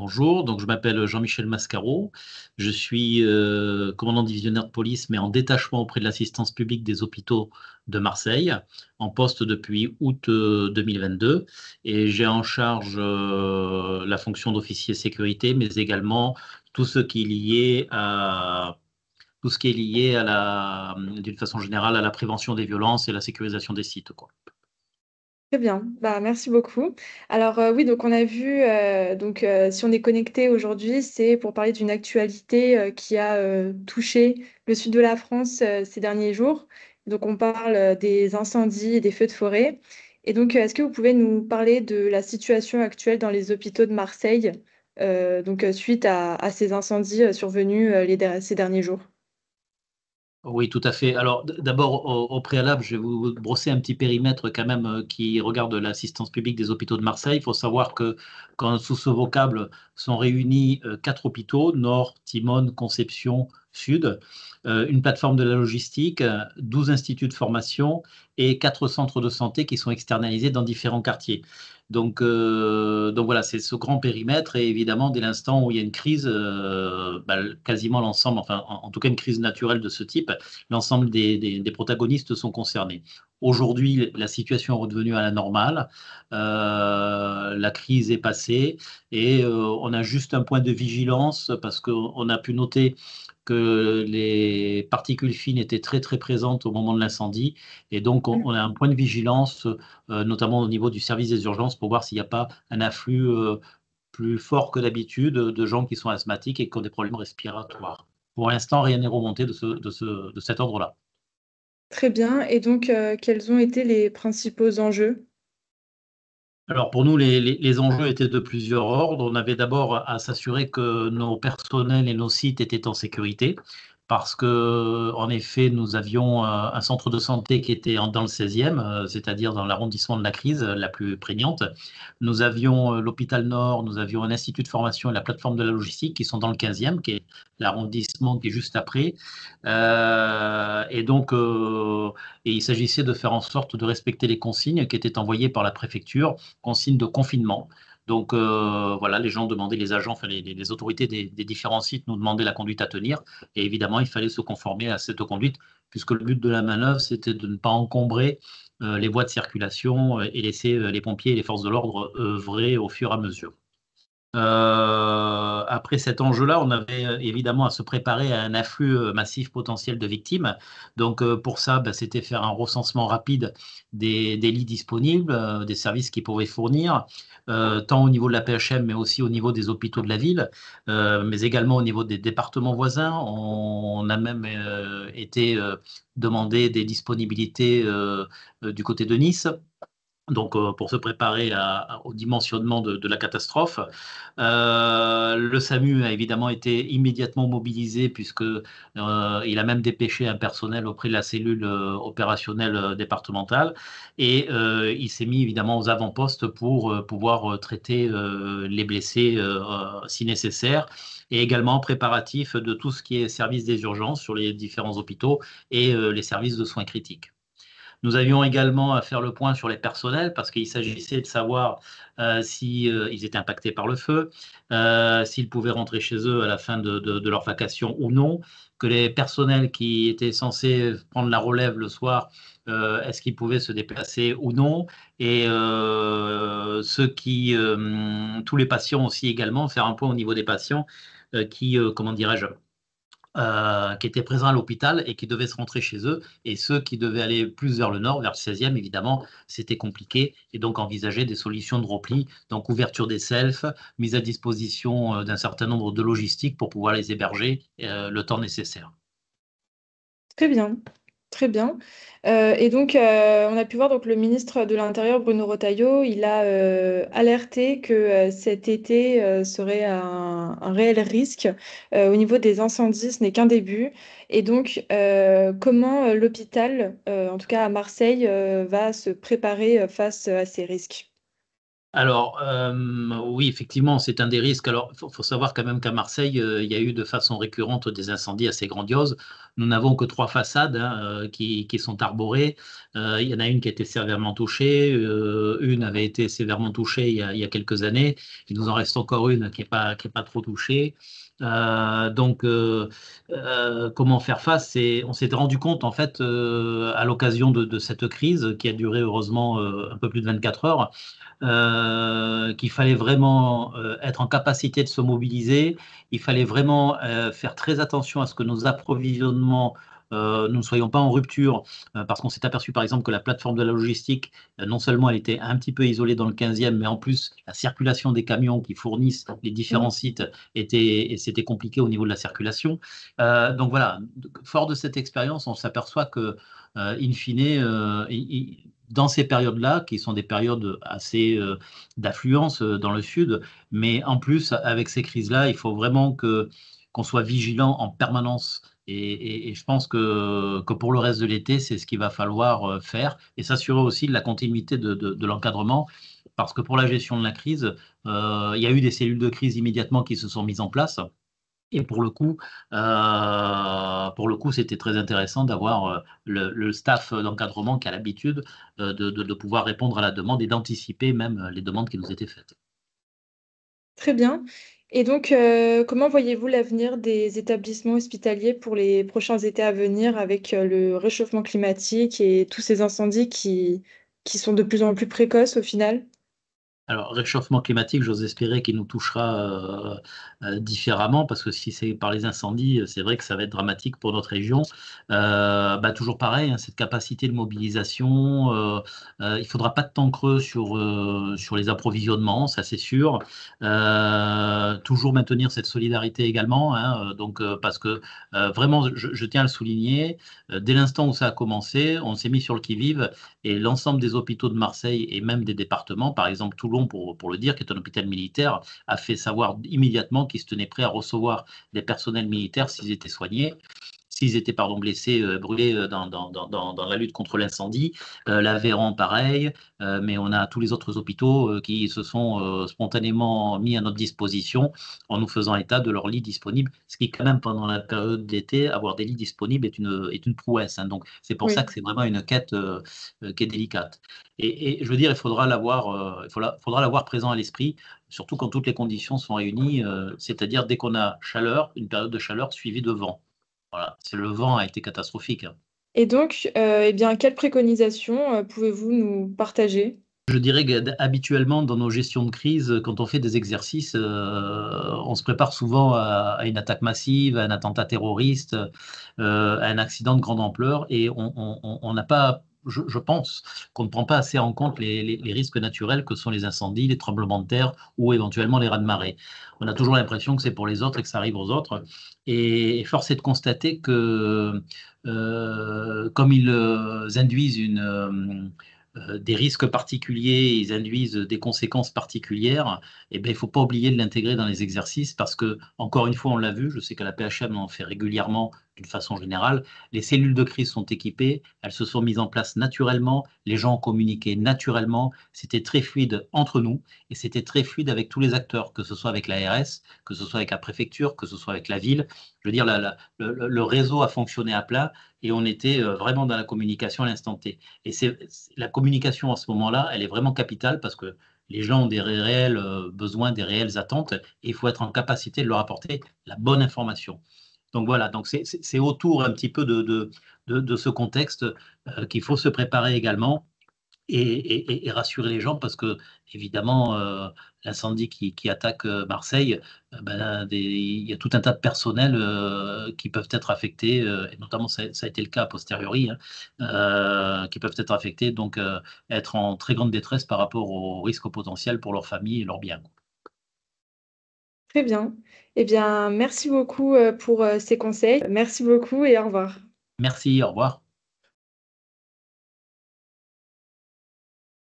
Bonjour, donc je m'appelle Jean-Michel Mascaro. Je suis commandant divisionnaire de police, mais en détachement auprès de l'assistance publique des hôpitaux de Marseille, en poste depuis août 2022. Et j'ai en charge la fonction d'officier sécurité, mais également tout ce qui est lié à tout ce qui est lié à d'une façon générale, à la prévention des violences et la sécurisation des sites, quoi. Très bien, bah, merci beaucoup. Alors, oui, donc on a vu, si on est connecté aujourd'hui, c'est pour parler d'une actualité, qui a, touché le sud de la France, ces derniers jours. Donc on parle, des incendies et des feux de forêt et donc, est-ce que vous pouvez nous parler de la situation actuelle dans les hôpitaux de Marseille, suite à ces incendies, survenus, ces derniers jours? Oui, tout à fait. Alors, d'abord, au préalable, je vais vous brosser un petit périmètre quand même qui regarde l'assistance publique des hôpitaux de Marseille. Il faut savoir que quand sous ce vocable sont réunis quatre hôpitaux, Nord, Timone, Conception, Sud, une plateforme de la logistique, 12 instituts de formation et quatre centres de santé qui sont externalisés dans différents quartiers. Donc voilà, c'est ce grand périmètre et évidemment, dès l'instant où il y a une crise, quasiment l'ensemble, enfin en tout cas une crise naturelle de ce type, l'ensemble des protagonistes sont concernés. Aujourd'hui, la situation est redevenue à la normale, la crise est passée et on a juste un point de vigilance parce qu'on a pu noter que les particules fines étaient très très présentes au moment de l'incendie et donc on a un point de vigilance notamment au niveau du service des urgences pour voir s'il n'y a pas un afflux plus fort que d'habitude de gens qui sont asthmatiques et qui ont des problèmes respiratoires. Pour l'instant, rien n'est remonté de cet ordre-là. Très bien et donc, quels ont été les principaux enjeux? Alors pour nous, les enjeux étaient de plusieurs ordres. On avait d'abord à s'assurer que nos personnels et nos sites étaient en sécurité, parce que en effet, nous avions un centre de santé qui était dans le 16e, c'est-à-dire dans l'arrondissement de la crise la plus prégnante. Nous avions l'hôpital Nord, nous avions un institut de formation et la plateforme de la logistique qui sont dans le 15e, qui est l'arrondissement qui est juste après. Et il s'agissait de faire en sorte de respecter les consignes qui étaient envoyées par la préfecture, consignes de confinement. Donc voilà, les gens demandaient, les agents, enfin les autorités des différents sites nous demandaient la conduite à tenir. Et évidemment, il fallait se conformer à cette conduite, puisque le but de la manœuvre, c'était de ne pas encombrer les voies de circulation et laisser les pompiers et les forces de l'ordre œuvrer au fur et à mesure. Après cet enjeu-là, on avait évidemment à se préparer à un afflux massif potentiel de victimes. Donc pour ça, c'était faire un recensement rapide des lits disponibles, des services qu'ils pouvaient fournir, tant au niveau de la PHM, mais aussi au niveau des hôpitaux de la ville, mais également au niveau des départements voisins. On a même été demander des disponibilités du côté de Nice. Donc, pour se préparer au dimensionnement de la catastrophe. Le SAMU a évidemment été immédiatement mobilisé puisque il a même dépêché un personnel auprès de la cellule opérationnelle départementale et il s'est mis évidemment aux avant-postes pour pouvoir traiter les blessés si nécessaire et également préparatif de tout ce qui est service des urgences sur les différents hôpitaux et les services de soins critiques. Nous avions également à faire le point sur les personnels parce qu'il s'agissait de savoir si ils étaient impactés par le feu, s'ils pouvaient rentrer chez eux à la fin de leur vacation ou non, que les personnels qui étaient censés prendre la relève le soir, est-ce qu'ils pouvaient se déplacer ou non, et tous les patients aussi également, faire un point au niveau des patients comment dirais-je, qui étaient présents à l'hôpital et qui devaient se rentrer chez eux. Et ceux qui devaient aller plus vers le nord, vers le 16e, évidemment, c'était compliqué. Et donc envisager des solutions de repli, donc ouverture des selfs, mise à disposition d'un certain nombre de logistiques pour pouvoir les héberger le temps nécessaire. Très bien, très bien. On a pu voir donc le ministre de l'Intérieur, Bruno Retailleau, il a alerté que cet été serait un réel risque au niveau des incendies, ce n'est qu'un début. Et donc, comment l'hôpital, en tout cas à Marseille, va se préparer face à ces risques? Alors, oui, effectivement, c'est un des risques. Alors, faut savoir quand même qu'à Marseille, il y a eu de façon récurrente des incendies assez grandioses. Nous n'avons que 3 façades, hein, qui sont arborées. Il y en a une qui a été sévèrement touchée, une avait été sévèrement touchée il y a quelques années. Il nous en reste encore une qui est pas trop touchée. Donc, comment faire face? On s'était rendu compte, en fait, à l'occasion de cette crise qui a duré heureusement un peu plus de 24 heures, qu'il fallait vraiment être en capacité de se mobiliser. Il fallait vraiment faire très attention à ce que nos approvisionnements, nous ne soyons pas en rupture, parce qu'on s'est aperçu par exemple que la plateforme de la logistique, non seulement elle était un petit peu isolée dans le 15e, mais en plus la circulation des camions qui fournissent les différents sites et c'était compliqué au niveau de la circulation. Donc voilà, fort de cette expérience, on s'aperçoit que, in fine, dans ces périodes-là, qui sont des périodes assez d'affluence dans le sud, mais en plus, avec ces crises-là, il faut vraiment qu'on soit vigilant en permanence. Et je pense que pour le reste de l'été, c'est ce qu'il va falloir faire et s'assurer aussi de la continuité de l'encadrement. Parce que pour la gestion de la crise, il y a eu des cellules de crise immédiatement qui se sont mises en place. Et pour le coup, c'était très intéressant d'avoir le staff d'encadrement qui a l'habitude de pouvoir répondre à la demande et d'anticiper même les demandes qui nous étaient faites. Très bien. Et donc, comment voyez-vous l'avenir des établissements hospitaliers pour les prochains étés à venir avec le réchauffement climatique et tous ces incendies qui sont de plus en plus précoces au final? Alors, réchauffement climatique, j'ose espérer qu'il nous touchera différemment, parce que si c'est par les incendies, c'est vrai que ça va être dramatique pour notre région. Toujours pareil, hein, cette capacité de mobilisation, il faudra pas de temps creux sur les approvisionnements, ça c'est sûr. Toujours maintenir cette solidarité également, hein, parce que vraiment, je tiens à le souligner, dès l'instant où ça a commencé, on s'est mis sur le qui-vive et l'ensemble des hôpitaux de Marseille et même des départements, par exemple Toulon pour le dire, qui est un hôpital militaire, a fait savoir immédiatement qu'il se tenait prêt à recevoir des personnels militaires s'ils étaient soignés. S'ils étaient pardon, blessés, brûlés dans la lutte contre l'incendie. L'Aveyron, pareil, mais on a tous les autres hôpitaux qui se sont spontanément mis à notre disposition en nous faisant état de leurs lits disponibles, ce qui quand même pendant la période d'été, avoir des lits disponibles est une prouesse, hein. Donc c'est pour ça Oui. que c'est vraiment une quête qui est délicate. Et je veux dire, faudra l'avoir présent à l'esprit, surtout quand toutes les conditions sont réunies, c'est-à-dire dès qu'on a chaleur, une période de chaleur suivie de vent. Voilà, c'est le vent a été catastrophique, hein. Et donc, eh bien, quelles préconisations pouvez-vous nous partager? Je dirais qu'habituellement, dans nos gestions de crise, quand on fait des exercices, on se prépare souvent à une attaque massive, à un attentat terroriste, à un accident de grande ampleur, et on n'a pas, je pense, qu'on ne prend pas assez en compte les risques naturels que sont les incendies, les tremblements de terre ou éventuellement les raz-de-marée. On a toujours l'impression que c'est pour les autres et que ça arrive aux autres, et force est de constater que, comme ils induisent des risques particuliers, ils induisent des conséquences particulières, eh bien, il ne faut pas oublier de l'intégrer dans les exercices parce que, encore une fois, on l'a vu, je sais qu'à la PHM, on en fait régulièrement d'une façon générale, les cellules de crise sont équipées, elles se sont mises en place naturellement, les gens ont communiqué naturellement, c'était très fluide entre nous et c'était très fluide avec tous les acteurs, que ce soit avec l'ARS, que ce soit avec la préfecture, que ce soit avec la ville. Je veux dire, le réseau a fonctionné à plat et on était vraiment dans la communication à l'instant T. Et la communication à ce moment-là, elle est vraiment capitale parce que les gens ont des réels besoins, des réelles attentes, et il faut être en capacité de leur apporter la bonne information. Donc voilà, donc c'est autour un petit peu de ce contexte qu'il faut se préparer également et rassurer les gens parce que, évidemment, l'incendie qui attaque Marseille, il y a tout un tas de personnels qui peuvent être affectés, et notamment ça a été le cas a posteriori, hein, qui peuvent être affectés, donc être en très grande détresse par rapport aux risques potentiels pour leur famille et leurs biens. Très bien. Eh bien, merci beaucoup pour ces conseils. Merci beaucoup et au revoir. Merci, au revoir.